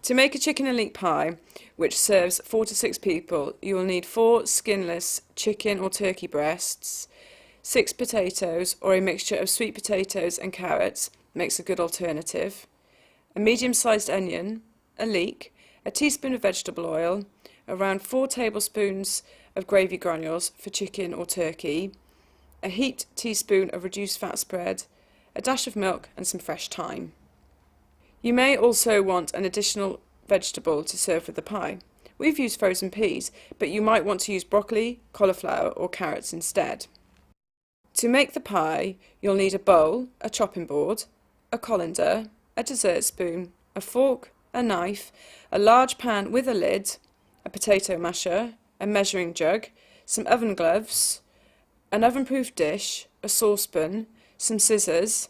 To make a chicken and leek pie, which serves 4 to 6 people, you will need 4 skinless chicken or turkey breasts, 6 potatoes or a mixture of sweet potatoes and carrots makes a good alternative, a medium-sized onion, a leek, a teaspoon of vegetable oil, around 4 tablespoons of gravy granules for chicken or turkey, a heaped teaspoon of reduced fat spread, a dash of milk and some fresh thyme. You may also want an additional vegetable to serve with the pie. We've used frozen peas, but you might want to use broccoli, cauliflower or carrots instead. To make the pie, you'll need a bowl, a chopping board, a colander, a dessert spoon, a fork, a knife, a large pan with a lid, a potato masher, a measuring jug, some oven gloves, an oven-proof dish, a saucepan, some scissors,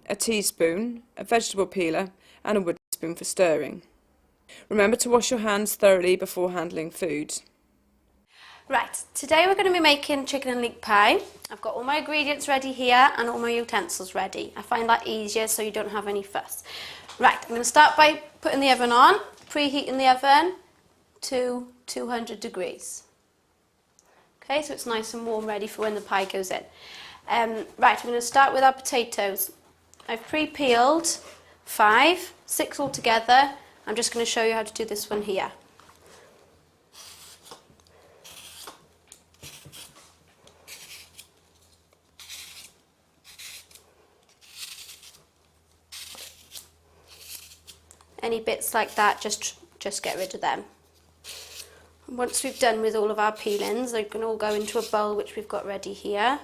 a teaspoon, a vegetable peeler and a wooden spoon for stirring. Remember to wash your hands thoroughly before handling food. Right, today we're going to be making chicken and leek pie. I've got all my ingredients ready here and all my utensils ready. I find that easier so you don't have any fuss. Right, I'm going to start by putting the oven on, preheating the oven to 200 degrees. Okay, so it's nice and warm, ready for when the pie goes in. Right, I'm going to start with our potatoes. I've pre-peeled 5, 6 altogether. I'm just going to show you how to do this one here. Any bits like that, just get rid of them. Once we've done with all of our peelings, they can all go into a bowl which we've got ready here.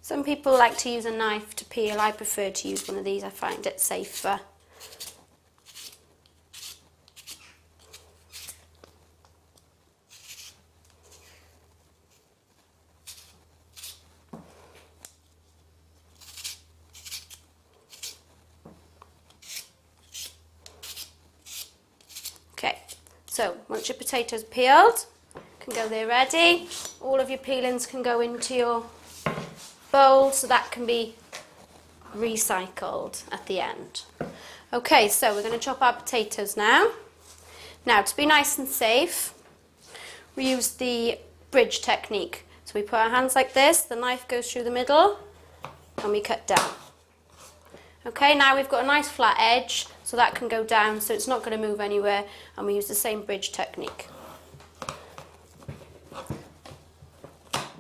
Some people like to use a knife to peel. I prefer to use one of these. I find it safer. Okay, so once your potatoes peeled, can go there ready. All of your peelings can go into your bowl so that can be recycled at the end. Okay, so we're going to chop our potatoes now. Now, to be nice and safe, we use the bridge technique. So we put our hands like this, the knife goes through the middle, and we cut down. Okay, now we've got a nice flat edge, so that can go down, so it's not going to move anywhere, and we use the same bridge technique.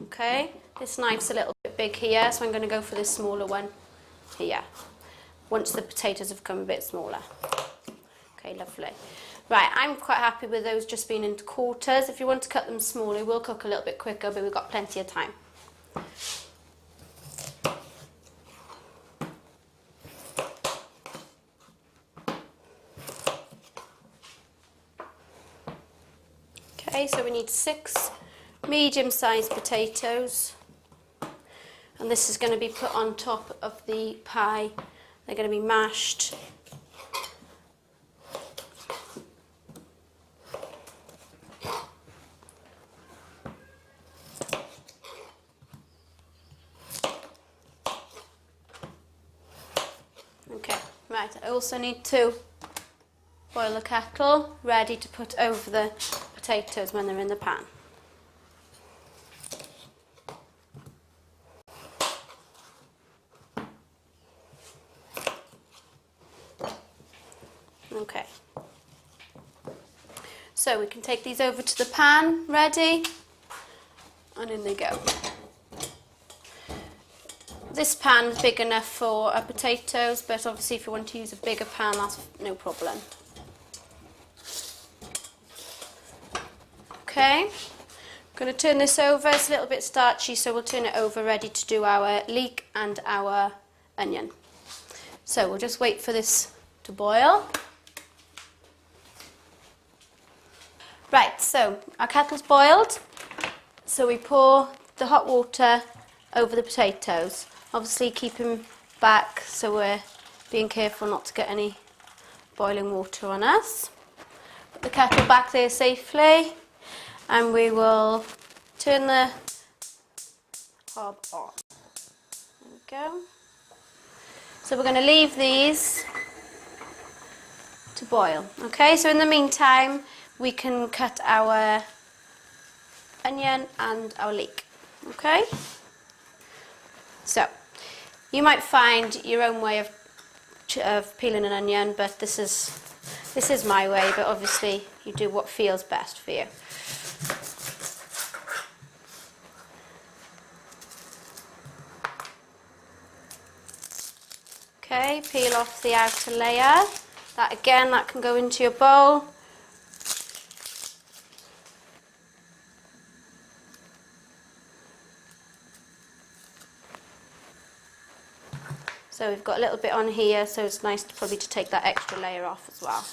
Okay, this knife's a little bit big here, so I'm going to go for this smaller one here, once the potatoes have come a bit smaller. Okay, lovely. Right, I'm quite happy with those just being into quarters. If you want to cut them smaller, it will cook a little bit quicker, but we've got plenty of time. Okay, so we need 6 medium-sized potatoes, and this is going to be put on top of the pie. They're going to be mashed. Okay, right, I also need to boil the kettle ready to put over the potatoes when they're in the pan. Okay, so we can take these over to the pan, ready, and in they go. This pan is big enough for our potatoes, but obviously if you want to use a bigger pan, that's no problem. Okay, I'm going to turn this over. It's a little bit starchy, so we'll turn it over, ready to do our leek and our onion. So we'll just wait for this to boil. Right, so our kettle's boiled, so we pour the hot water over the potatoes. Obviously keep them back, so we're being careful not to get any boiling water on us. Put the kettle back there safely, and we will turn the hob on. go. So we're going to leave these to boil. Okay, so in the meantime, we can cut our onion and our leek. Okay? So, you might find your own way of peeling an onion, but this is my way, but obviously you do what feels best for you. Okay, peel off the outer layer. That can go into your bowl. So we've got a little bit on here, so it's nice probably to take that extra layer off as well.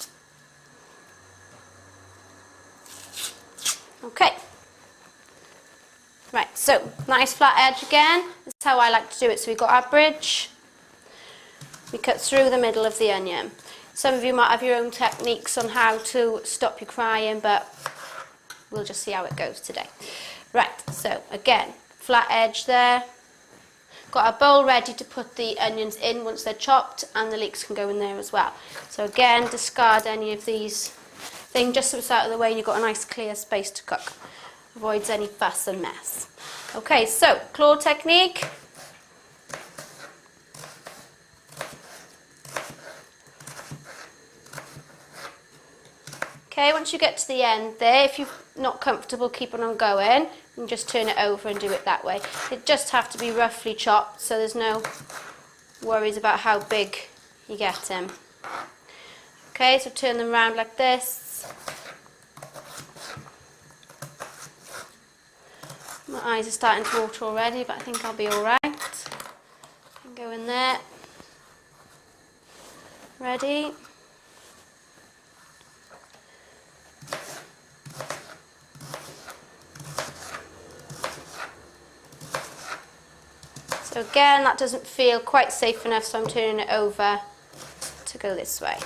Okay. Right, so nice flat edge again. This is how I like to do it. So we've got our bridge. We cut through the middle of the onion. Some of you might have your own techniques on how to stop you crying, but we'll just see how it goes today. Right, so again, flat edge there. Got our bowl ready to put the onions in once they're chopped, and the leeks can go in there as well. So again, discard any of these things just so it's out of the way and you've got a nice clear space to cook. Avoids any fuss and mess. Okay, so claw technique. Okay, once you get to the end there, if you're not comfortable keeping on going, you can just turn it over and do it that way. It just have to be roughly chopped, so there's no worries about how big you get them. Okay, so turn them around like this. My eyes are starting to water already, but I think I'll be alright. Go in there. Ready? So again, that doesn't feel quite safe enough, so I'm turning it over to go this way.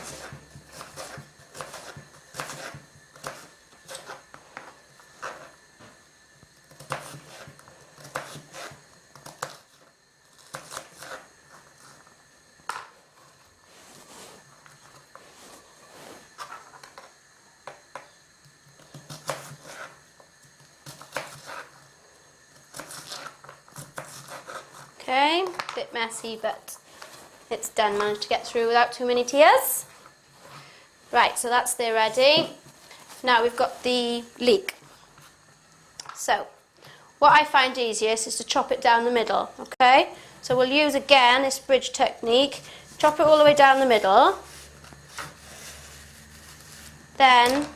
Okay, a bit messy, but it's done. Managed to get through without too many tears. Right, so that's there ready. Now we've got the leek. So, what I find easiest is to chop it down the middle, okay? So we'll use again this bridge technique. Chop it all the way down the middle. Then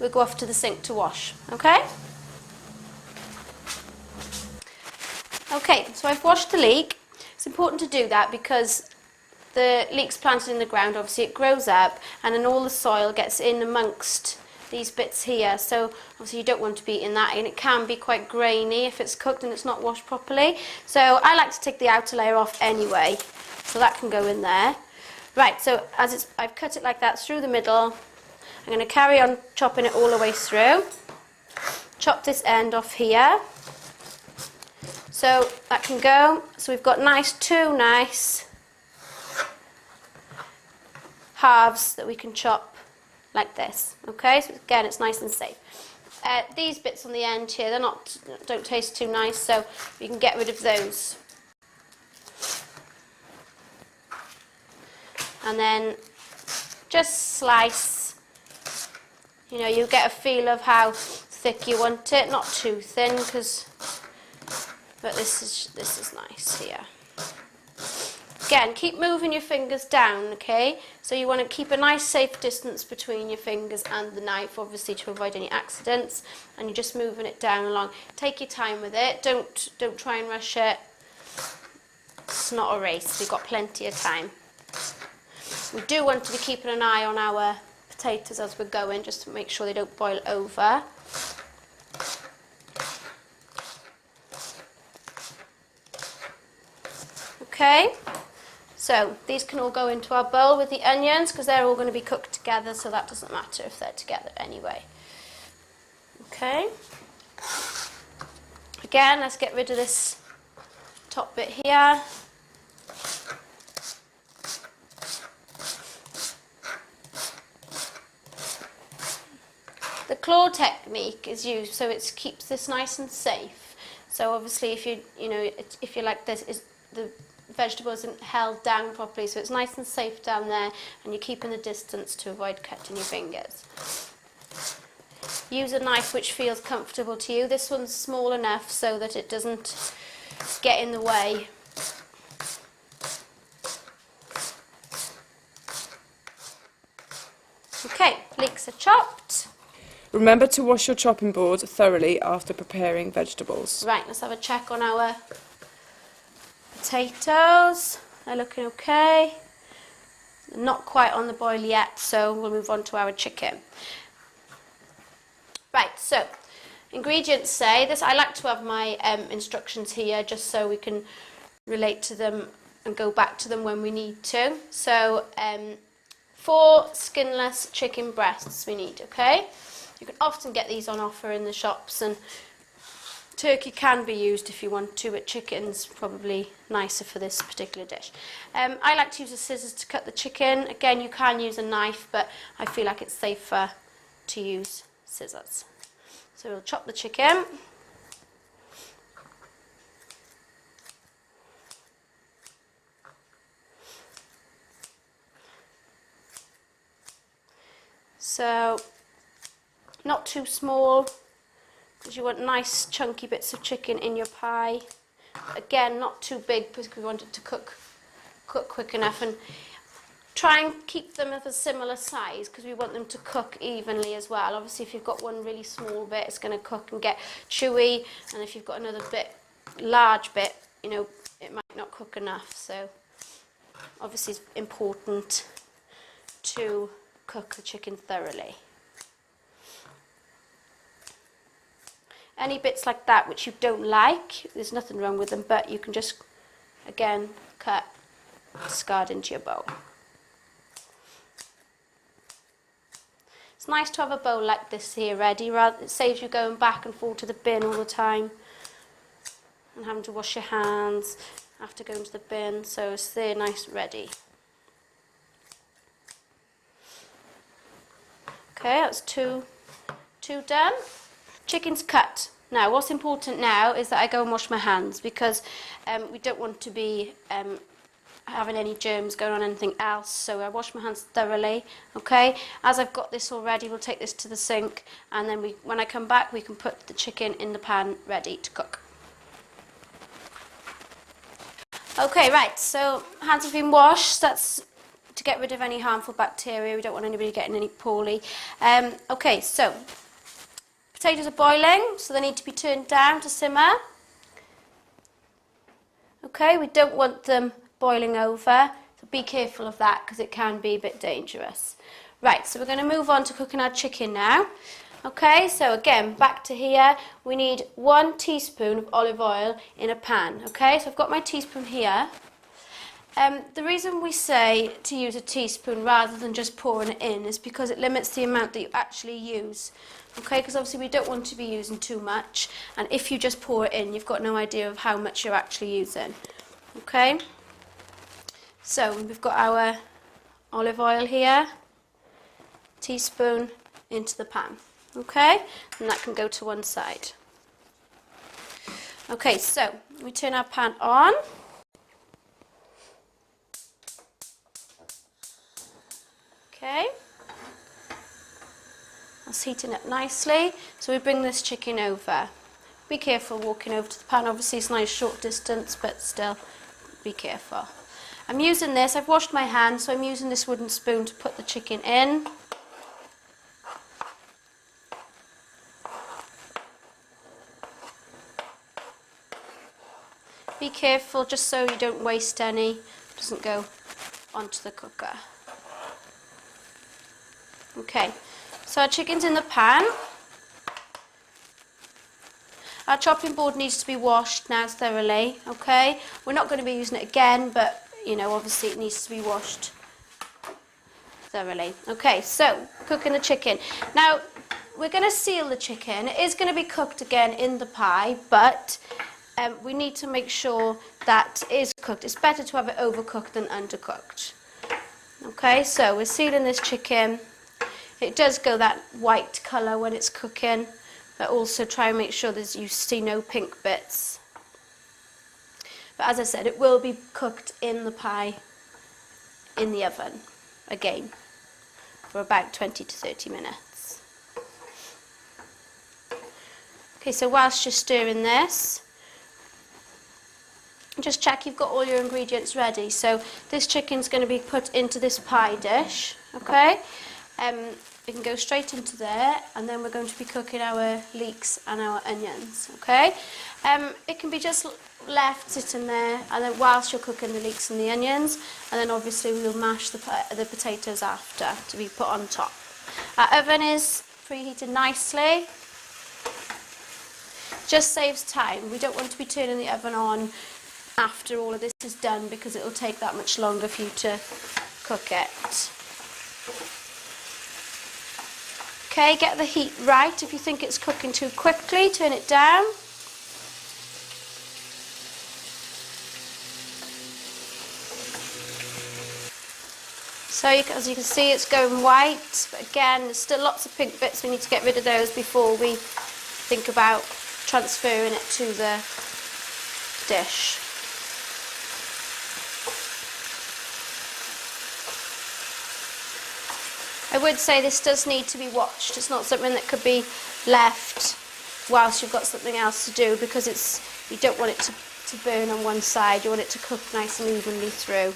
we'll go off to the sink to wash, okay? Okay, so I've washed the leek. It's important to do that because the leek's planted in the ground, obviously it grows up and then all the soil gets in amongst these bits here. So obviously you don't want to be eating that, and it can be quite grainy if it's cooked and it's not washed properly. So I like to take the outer layer off anyway, so that can go in there. Right, so I've cut it like that through the middle. I'm going to carry on chopping it all the way through. Chop this end off here. So that can go. So we've got two nice halves that we can chop like this. Okay, so again, it's nice and safe. These bits on the end here, don't taste too nice, so you can get rid of those. And then just slice. You know, you get a feel of how thick you want it, not too thin, but this is nice here. Again, keep moving your fingers down, okay? So you want to keep a nice safe distance between your fingers and the knife, obviously to avoid any accidents, and you're just moving it down along. Take your time with it, don't try and rush it. It's not a race, we've got plenty of time. We do want to be keeping an eye on our potatoes as we're going, just to make sure they don't boil over. Okay, so these can all go into our bowl with the onions because they're all going to be cooked together, so that doesn't matter if they're together anyway. Okay, again, let's get rid of this top bit here. claw technique is used so it keeps this nice and safe. So obviously if if you like this, the vegetable isn't held down properly, so it's nice and safe down there, and you're keeping the distance to avoid cutting your fingers. Use a knife which feels comfortable to you. This one's small enough so that it doesn't get in the way. Okay, leeks are chopped. Remember to wash your chopping board thoroughly after preparing vegetables. Right, let's have a check on our potatoes. They're looking okay. Not quite on the boil yet, so we'll move on to our chicken. Right, so ingredients say this. I like to have my instructions here just so we can relate to them and go back to them when we need to. So 4 skinless chicken breasts we need, okay? You can often get these on offer in the shops, and turkey can be used if you want to, but chicken's probably nicer for this particular dish. I like to use the scissors to cut the chicken. Again, you can use a knife, but I feel like it's safer to use scissors. So we'll chop the chicken. So not too small, because you want nice chunky bits of chicken in your pie. Again, not too big because we want it to cook quick enough, and try and keep them of a similar size because we want them to cook evenly as well. Obviously, if you've got one really small bit, it's going to cook and get chewy, and if you've got another large bit, it might not cook enough. So obviously it's important to cook the chicken thoroughly. Any bits like that which you don't like, there's nothing wrong with them, but you can just, again, cut, discard into your bowl. It's nice to have a bowl like this here ready, it saves you going back and forth to the bin all the time and having to wash your hands after going to the bin, so it's there nice and ready. Okay, that's two done. Chicken's cut. Now, what's important now is that I go and wash my hands, because we don't want to be having any germs going on anything else, so I wash my hands thoroughly. Okay, as I've got this all ready, we'll take this to the sink, and then when I come back, we can put the chicken in the pan ready to cook. Okay, right, so hands have been washed. That's to get rid of any harmful bacteria. We don't want anybody getting any poorly. Okay, so potatoes are boiling, so they need to be turned down to simmer. Okay, we don't want them boiling over, so be careful of that because it can be a bit dangerous. Right, so we're going to move on to cooking our chicken now. Okay, so again, back to here, we need 1 teaspoon of olive oil in a pan. Okay, so I've got my teaspoon here. The reason we say to use a teaspoon rather than just pouring it in is because it limits the amount that you actually use. Okay, because obviously we don't want to be using too much, and if you just pour it in, you've got no idea of how much you're actually using. Okay, so we've got our olive oil here, teaspoon into the pan. Okay, and that can go to one side. Okay, so we turn our pan on. Okay, that's heating up nicely, so we bring this chicken over. Be careful walking over to the pan, obviously it's a nice short distance, but still be careful. I'm using this, I've washed my hands, so I'm using this wooden spoon to put the chicken in. Be careful just so you don't waste any, it doesn't go onto the cooker. Okay, so our chicken's in the pan. Our chopping board needs to be washed now thoroughly, okay? We're not going to be using it again, but, obviously it needs to be washed thoroughly. Okay, so cooking the chicken. Now, we're going to seal the chicken. It is going to be cooked again in the pie, but we need to make sure that it is cooked. It's better to have it overcooked than undercooked. Okay, so we're sealing this chicken It does go that white colour when it's cooking, but also try and make sure that you see no pink bits. But as I said, it will be cooked in the pie in the oven again for about 20 to 30 minutes. Okay, so whilst you're stirring this, just check you've got all your ingredients ready. So this chicken's going to be put into this pie dish, okay? We can go straight into there, and then we're going to be cooking our leeks and our onions, okay? It can be just left sitting there, and then whilst you're cooking the leeks and the onions, and then obviously we'll mash the potatoes after to be put on top. Our oven is preheated nicely. Just saves time. We don't want to be turning the oven on after all of this is done, because it will take that much longer for you to cook it. Okay, get the heat right. If you think it's cooking too quickly, turn it down. So as you can see, it's going white, but again, there's still lots of pink bits. We need to get rid of those before we think about transferring it to the dish. I would say this does need to be watched. It's not something that could be left whilst you've got something else to do, because you don't want it to burn on one side. You want it to cook nice and evenly through.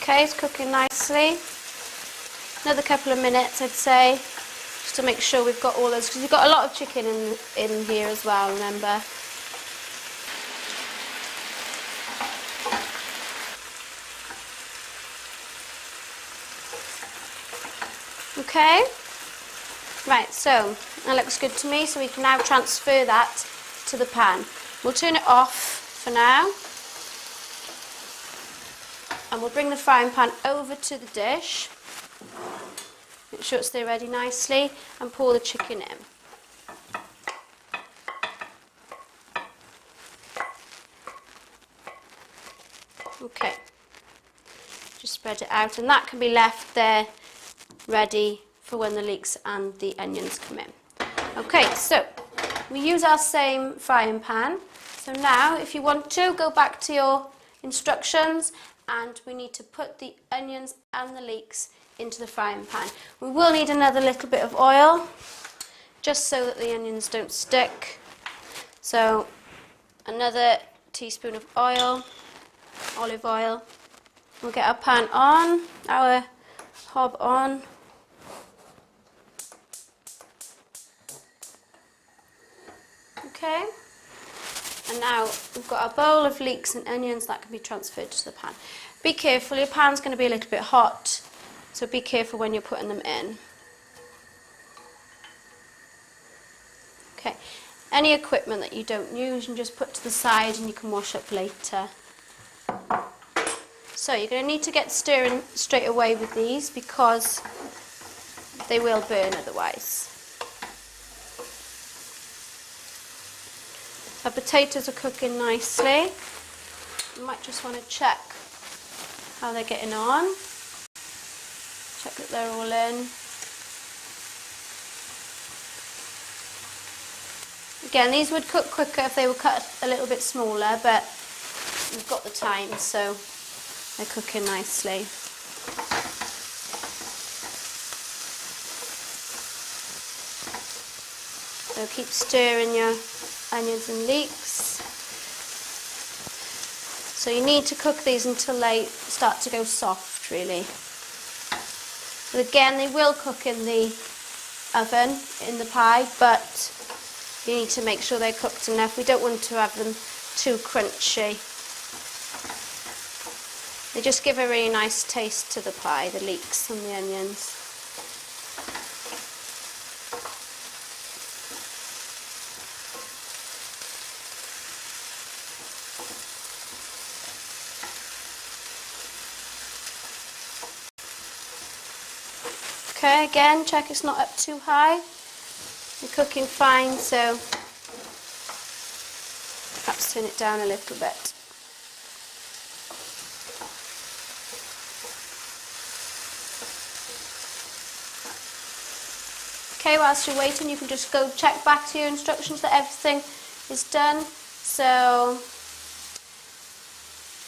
Okay, it's cooking nicely. Another couple of minutes, I'd say, just to make sure we've got all those, because you've got a lot of chicken in here as well, remember. Okay, right, so that looks good to me, so we can now transfer that to the pan. We'll turn it off for now, and we'll bring the frying pan over to the dish. Make sure it's there ready nicely, and pour the chicken in. Okay, just spread it out, and that can be left there ready for when the leeks and the onions come in. Okay, so we use our same frying pan. So now, if you want to, go back to your instructions, and we need to put the onions and the leeks into the frying pan. We will need another little bit of oil, just so that the onions don't stick. So another teaspoon of oil, olive oil. We'll get our pan on, our hob on. Okay, and now we've got our bowl of leeks and onions that can be transferred to the pan. Be careful, your pan's going to be a little bit hot, so be careful when you're putting them in. Okay, any equipment that you don't use, you can just put to the side and you can wash up later. So you're going to need to get stirring straight away with these, because they will burn otherwise. Our potatoes are cooking nicely. You might just want to check how they're getting on. Check that they're all in. Again, these would cook quicker if they were cut a little bit smaller, but we've got the time, so they're cooking nicely. So keep stirring your onions and leeks. So you need to cook these until they start to go soft, really. But again, they will cook in the oven, in the pie, but you need to make sure they're cooked enough. We don't want to have them too crunchy. They just give a really nice taste to the pie, the leeks and the onions. Okay, again, check it's not up too high. They're cooking fine, so perhaps turn it down a little bit. Okay, whilst you're waiting, you can just go check back to your instructions that everything is done. So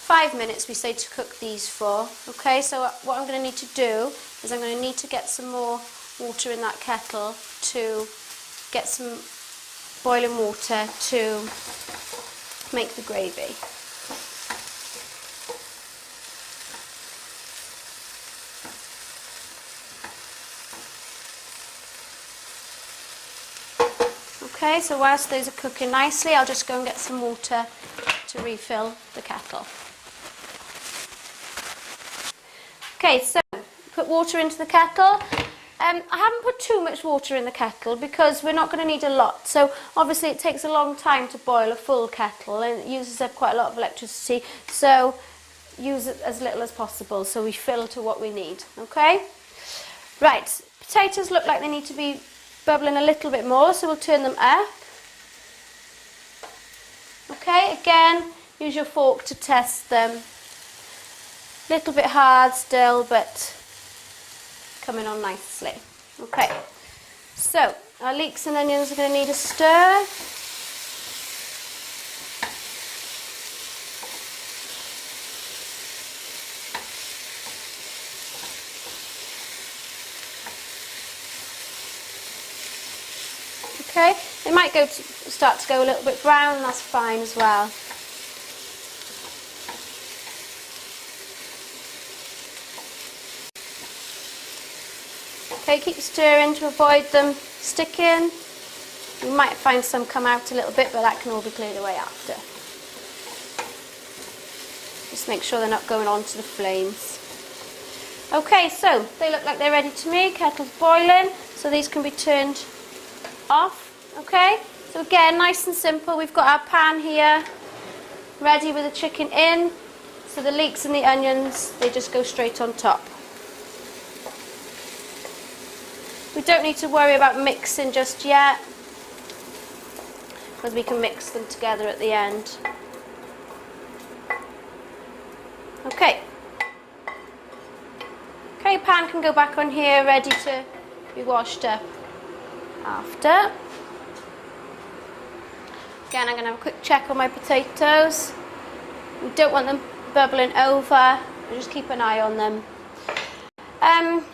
5 minutes we say to cook these for. Okay, so what I'm going to need to do is I'm going to need to get some more water in that kettle, to get some boiling water to make the gravy. Okay, so whilst those are cooking nicely, I'll just go and get some water to refill the kettle. Okay, so put water into the kettle. I haven't put too much water in the kettle because we're not going to need a lot. So obviously it takes a long time to boil a full kettle and it uses up quite a lot of electricity. So use it as little as possible so we fill to what we need. Okay? Right, potatoes look like they need to be bubbling a little bit more, so we'll turn them up. Okay, again, use your fork to test them. A little bit hard still, but coming on nicely. Okay, so our leeks and onions are going to need a stir. Okay, they might start to go a little bit brown, and that's fine as well. Okay, keep stirring to avoid them sticking. You might find some come out a little bit, but that can all be cleared away after. Just make sure they're not going onto the flames. Okay, so they look like they're ready to me. Kettle's boiling, so these can be turned off. Okay, so again, nice and simple. We've got our pan here ready with the chicken in, so the leeks and the onions, they just go straight on top. We don't need to worry about mixing just yet because we can mix them together at the end. Okay, pan can go back on here ready to be washed up after. Again, I'm going to have a quick check on my potatoes. We don't want them bubbling over, we'll just keep an eye on them.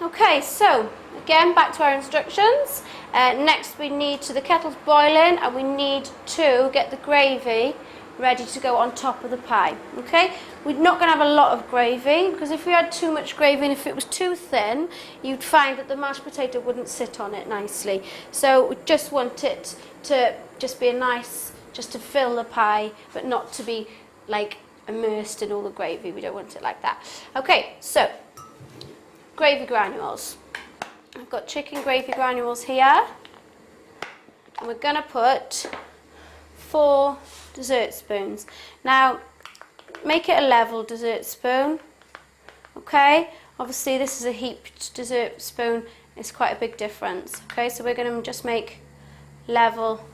Okay, so again, back to our instructions. Next we need, so the kettle's boiling and we need to get the gravy ready to go on top of the pie. Okay, we're not going to have a lot of gravy because if we had too much gravy and if it was too thin, you'd find that the mashed potato wouldn't sit on it nicely. So we just want it to just be a nice, just to fill the pie, but not to be like immersed in all the gravy. We don't want it like that. Okay, so gravy granules. I've got chicken gravy granules here, and we're going to put 4 dessert spoons. Now, make it a level dessert spoon. Okay, obviously this is a heaped dessert spoon. It's quite a big difference. Okay, so we're going to just make level,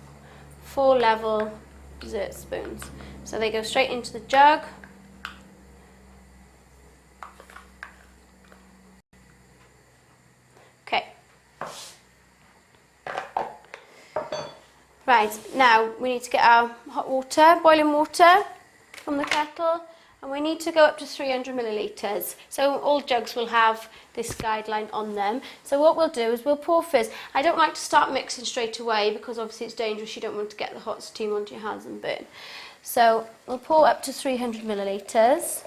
4 level dessert spoons. So they go straight into the jug. Okay. Right, now we need to get our hot water, boiling water from the kettle, and we need to go up to 300 millilitres. So all jugs will have this guideline on them. So what we'll do is we'll pour first. I don't like to start mixing straight away because obviously it's dangerous. You don't want to get the hot steam onto your hands and burn. So we'll pour up to 300 millilitres.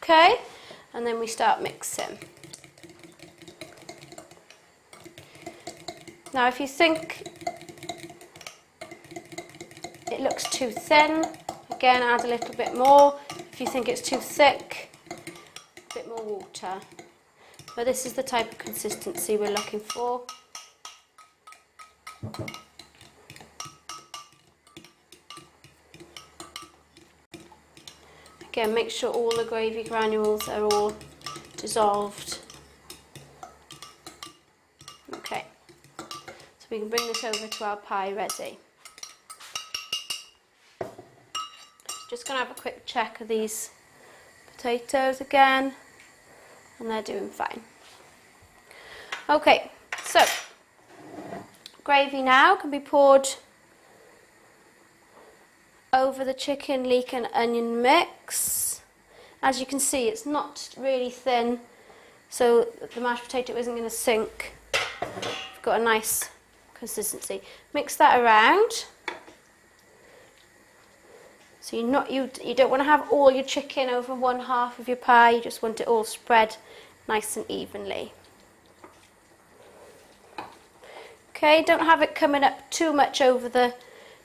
Okay, and then we start mixing. Now if you think it looks too thin, again add a little bit more. If you think it's too thick, a bit more water. But this is the type of consistency we're looking for. Again, make sure all the gravy granules are all dissolved. Okay, so we can bring this over to our pie ready. Just going to have a quick check of these potatoes again, and they're doing fine. Okay, so gravy now can be poured over the chicken, leek and onion mix. As you can see, it's not really thin, so the mashed potato isn't going to sink. We've got a nice consistency. Mix that around. So you don't want to have all your chicken over one half of your pie, you just want it all spread nice and evenly. Okay, don't have it coming up too much over the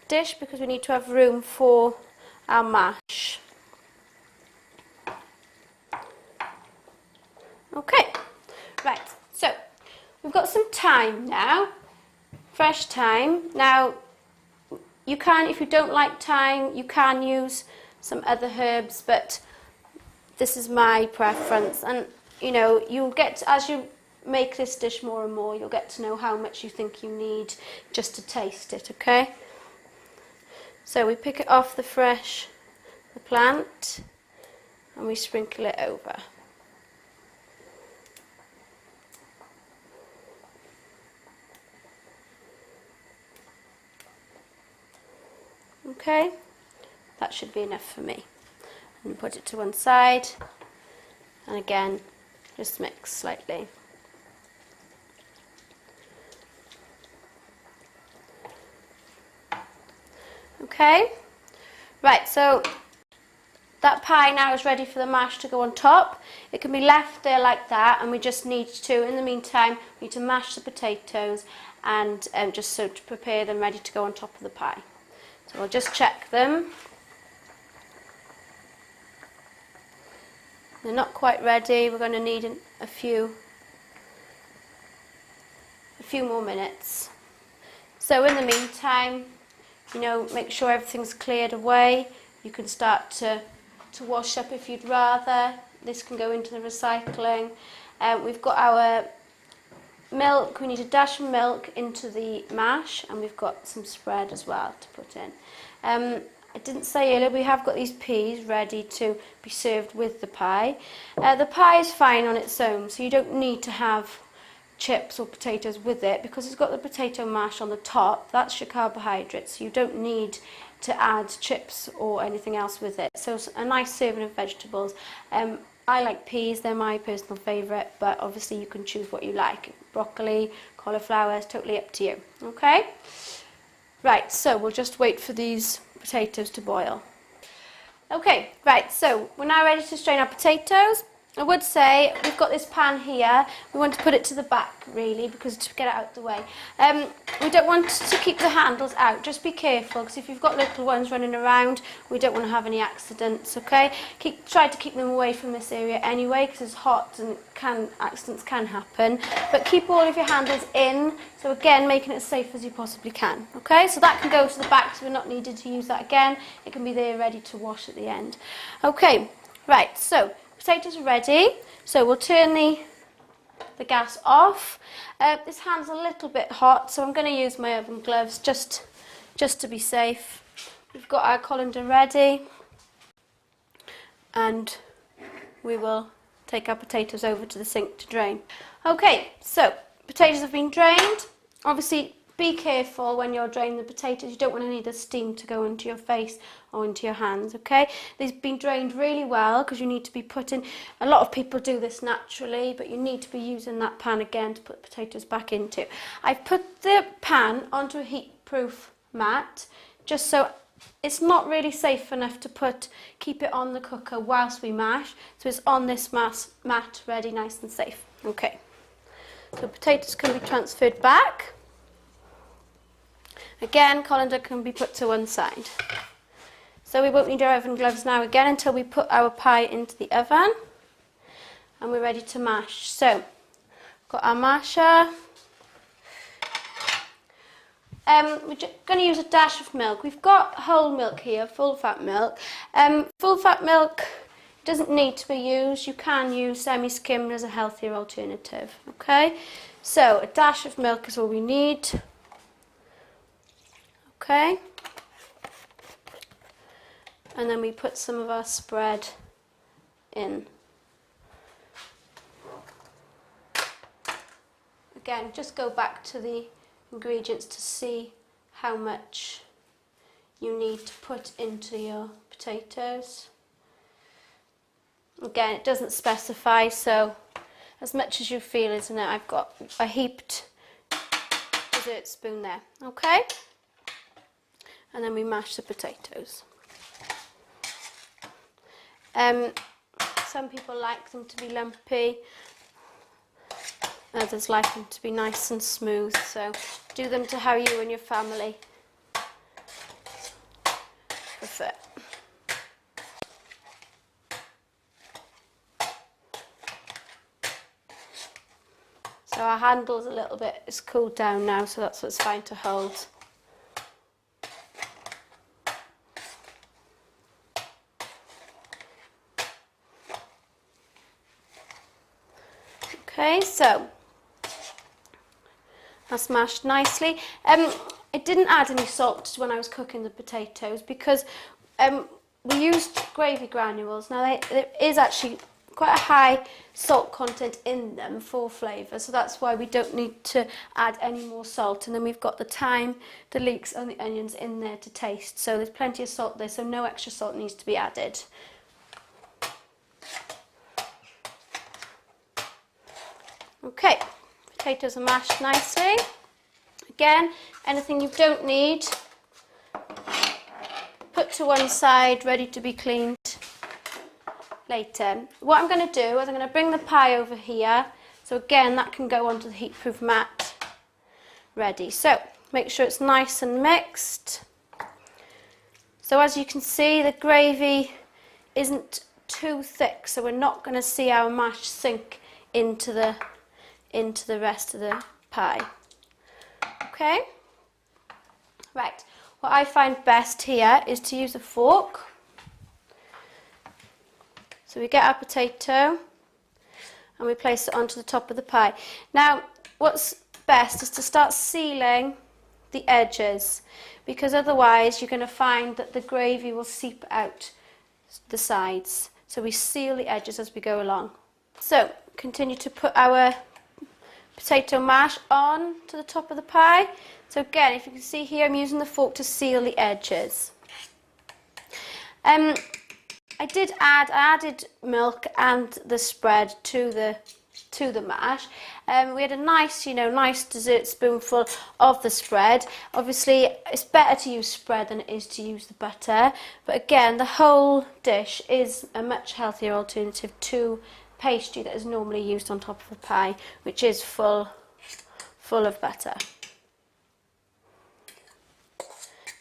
dish because we need to have room for our mash. Okay, right, so we've got some thyme now, fresh thyme. Now, you can, if you don't like thyme, you can use some other herbs, but this is my preference. And you know, you'll get, as you make this dish more and more, you'll get to know how much you think you need just to taste it, okay? So we pick it off the plant, and we sprinkle it over. Okay, that should be enough for me. And put it to one side, and again, just mix slightly. Okay, right, so that pie now is ready for the mash to go on top. It can be left there like that, and we just need to, in the meantime, we need to mash the potatoes and just so to prepare them ready to go on top of the pie. So I'll just check them. They're not quite ready. We're going to need a few more minutes. So in the meantime, you know, make sure everything's cleared away. You can start to wash up if you'd rather. This can go into the recycling. We've got our milk. We need a dash of milk into the mash, and we've got some spread as well to put in. I didn't say earlier, we have got these peas ready to be served with the pie. The pie is fine on its own, so you don't need to have chips or potatoes with it because it's got the potato mash on the top. That's your carbohydrates, so you don't need to add chips or anything else with it. So it's a nice serving of vegetables. I like peas, they're my personal favourite, but obviously you can choose what you like. Broccoli, cauliflower, it's totally up to you. Okay? Right, so we'll just wait for these potatoes to boil. Okay, right, so we're now ready to strain our potatoes. I would say we've got this pan here. We want to put it to the back, really, because to get it out the way. We don't want to keep the handles out. Just be careful, because if you've got little ones running around, we don't want to have any accidents, okay? Try to keep them away from this area anyway, because it's hot and accidents can happen. But keep all of your handles in, so again, making it as safe as you possibly can, okay? So that can go to the back, so we're not needed to use that again. It can be there ready to wash at the end. Okay, right, so potatoes are ready, so we'll turn the gas off. This hand's a little bit hot, so I'm going to use my oven gloves just to be safe. We've got our colander ready, and we will take our potatoes over to the sink to drain. Okay, so potatoes have been drained. Obviously, be careful when you're draining the potatoes. You don't want any of the steam to go into your face or into your hands, okay? They've been drained really well because you need to be putting, a lot of people do this naturally, but you need to be using that pan again to put potatoes back into. I've put the pan onto a heat-proof mat just so it's not really safe enough to keep it on the cooker whilst we mash, so it's on this mat ready, nice and safe. Okay, so potatoes can be transferred back. Again, colander can be put to one side. So we won't need our oven gloves now again until we put our pie into the oven. And we're ready to mash. So, got our masher. We're going to use a dash of milk. We've got whole milk here, full fat milk. Full fat milk doesn't need to be used. You can use semi-skimmed as a healthier alternative. Okay, so a dash of milk is all we need. Okay, and then we put some of our spread in. Again, just go back to the ingredients to see how much you need to put into your potatoes. Again, it doesn't specify, so as much as you feel, isn't it? I've got a heaped dessert spoon there, okay? And then we mash the potatoes. Some people like them to be lumpy, others like them to be nice and smooth, so do them to how you and your family prefer. So our handle's a little bit, it's cooled down now, so that's what's fine to hold. Okay, so that's mashed nicely. I didn't add any salt when I was cooking the potatoes because we used gravy granules. Now there is actually quite a high salt content in them for flavour, so that's why we don't need to add any more salt. And then we've got the thyme, the leeks and the onions in there to taste, so there's plenty of salt there, so no extra salt needs to be added. Okay, potatoes are mashed nicely. Again, anything you don't need, put to one side, ready to be cleaned later. What I'm going to do is I'm going to bring the pie over here, so again that can go onto the heatproof mat, ready. So make sure it's nice and mixed. So as you can see, the gravy isn't too thick, so we're not going to see our mash sink into the rest of the pie. Okay, right, what I find best here is to use a fork. So we get our potato and we place it onto the top of the pie. Now what's best is to start sealing the edges, because otherwise you're going to find that the gravy will seep out the sides. So we seal the edges as we go along. So continue to put our potato mash on to the top of the pie. So again, if you can see here, I'm using the fork to seal the edges. I added milk and the spread to the mash. We had a nice, nice dessert spoonful of the spread. Obviously, it's better to use spread than it is to use the butter. But again, the whole dish is a much healthier alternative to pastry that is normally used on top of a pie, which is full of butter.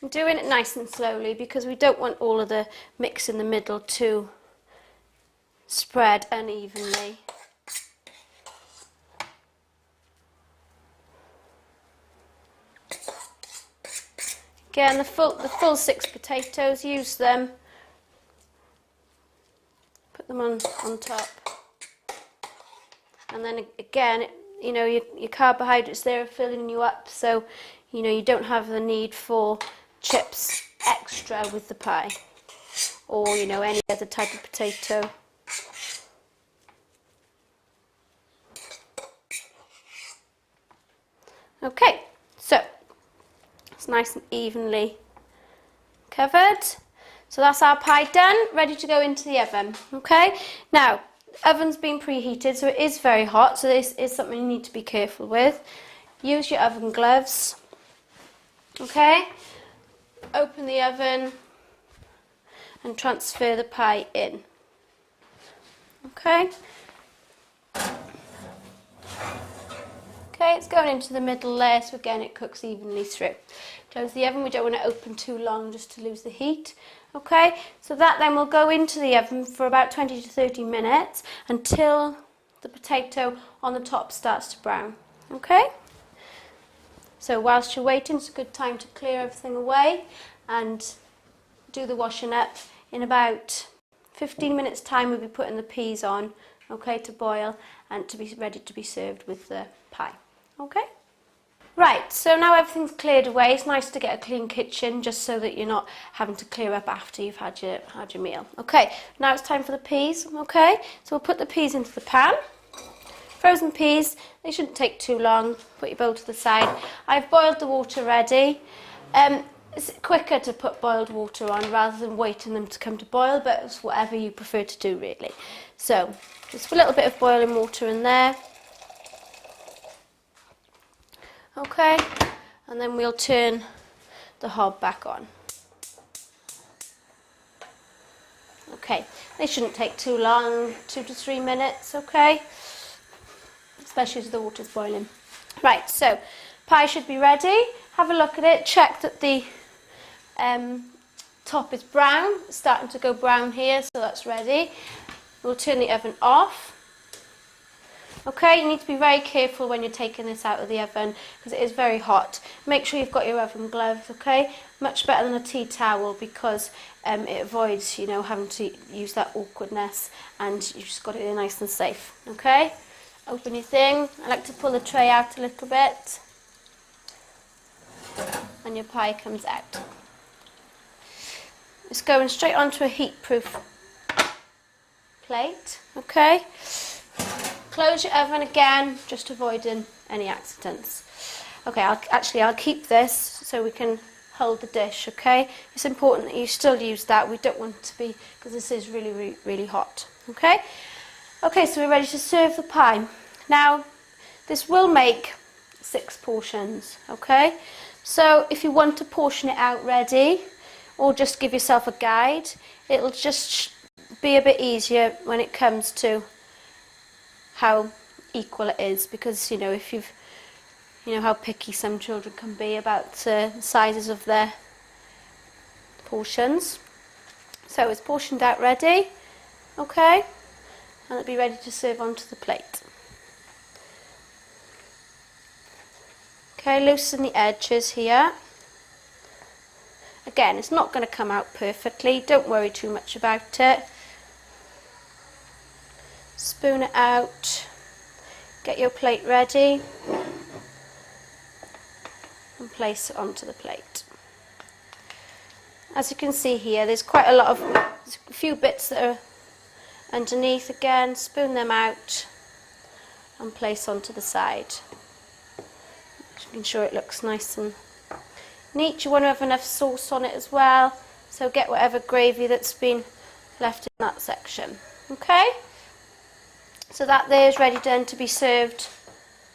I'm doing it nice and slowly because we don't want all of the mix in the middle to spread unevenly. Again, the full 6 potatoes, use them, put them on top. And then again, your carbohydrates there are filling you up, so you don't have the need for chips extra with the pie, or any other type of potato. Okay, so it's nice and evenly covered. So that's our pie done, ready to go into the oven. Okay, now oven's been preheated, so it is very hot, so this is something you need to be careful with. Use your oven gloves. Okay, open the oven and transfer the pie in. Okay, it's going into the middle there, so again it cooks evenly through. Close the oven, we don't want to open too long just to lose the heat. Okay, so that then will go into the oven for about 20 to 30 minutes until the potato on the top starts to brown. Okay, so whilst you're waiting, it's a good time to clear everything away and do the washing up in about 15 minutes time we'll be putting the peas on, okay, to boil and to be ready to be served with the pie. Okay? Right, so now everything's cleared away. It's nice to get a clean kitchen just so that you're not having to clear up after you've had your meal. Okay, now it's time for the peas, okay? So we'll put the peas into the pan. Frozen peas, they shouldn't take too long. Put your bowl to the side. I've boiled the water ready. It's quicker to put boiled water on rather than waiting them to come to boil, but it's whatever you prefer to do really. So just a little bit of boiling water in there. Okay, and then we'll turn the hob back on. Okay, they shouldn't take too long, 2 to 3 minutes, okay? Especially as the water's boiling. Right, so pie should be ready. Have a look at it, check that the top is brown. It's starting to go brown here, so that's ready. We'll turn the oven off. Okay, you need to be very careful when you're taking this out of the oven because it is very hot. Make sure you've got your oven gloves, okay? Much better than a tea towel because it avoids, you know, having to use that awkwardness, and you've just got it in nice and safe, okay? Open your thing. I like to pull the tray out a little bit and your pie comes out. It's going straight onto a heat-proof plate, okay? Close your oven again, just avoiding any accidents. Okay, I'll keep this so we can hold the dish, okay? It's important that you still use that. We don't want it to be, because this is really, really, really hot, okay? Okay, so we're ready to serve the pie. Now, this will make 6 portions, okay? So if you want to portion it out ready, or just give yourself a guide, it'll just be a bit easier when it comes to how equal it is, because you know, if you know how picky some children can be about the sizes of their portions. So it's portioned out ready, okay, and it'll be ready to serve onto the plate. Okay, loosen the edges here. Again, it's not going to come out perfectly, don't worry too much about it. Spoon it out, get your plate ready and place it onto the plate. As you can see here, there's quite a few bits that are underneath. Again, spoon them out and place onto the side. Making sure it looks nice and neat. You want to have enough sauce on it as well, so get whatever gravy that's been left in that section. Okay? So that there is ready then to be served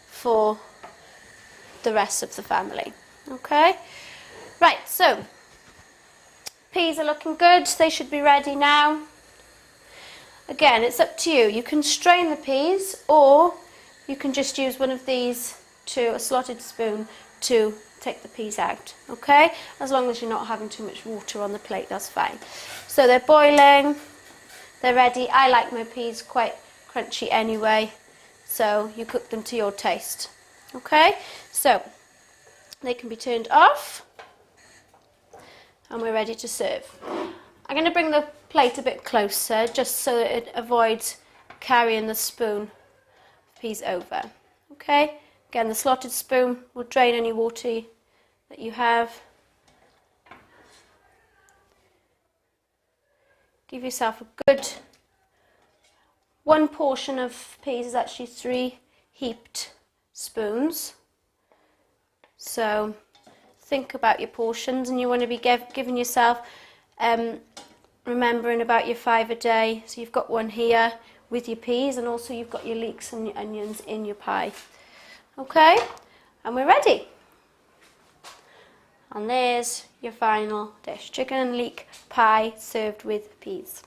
for the rest of the family. Okay? Right, so peas are looking good. They should be ready now. Again, it's up to you. You can strain the peas, or you can just use one of these a slotted spoon to take the peas out. Okay? As long as you're not having too much water on the plate, that's fine. So they're boiling. They're ready. I like my peas quite crunchy anyway, so you cook them to your taste. Okay, so they can be turned off and we're ready to serve. I'm going to bring the plate a bit closer just so that it avoids carrying the spoon of peas over. Okay, again, the slotted spoon will drain any water that you have. Give yourself a good, 1 portion of peas is actually 3 heaped spoons. So think about your portions, and you want to be giving yourself, remembering about your 5 a day. So you've got 1 here with your peas, and also you've got your leeks and your onions in your pie. Okay, and we're ready. And there's your final dish, chicken and leek pie served with peas.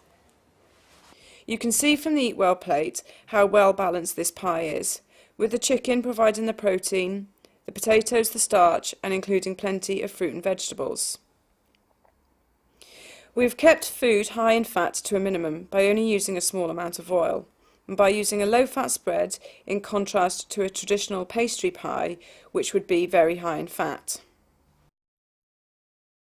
You can see from the Eat Well plate how well balanced this pie is, with the chicken providing the protein, the potatoes the starch, and including plenty of fruit and vegetables. We've kept food high in fat to a minimum by only using a small amount of oil, and by using a low-fat spread in contrast to a traditional pastry pie, which would be very high in fat.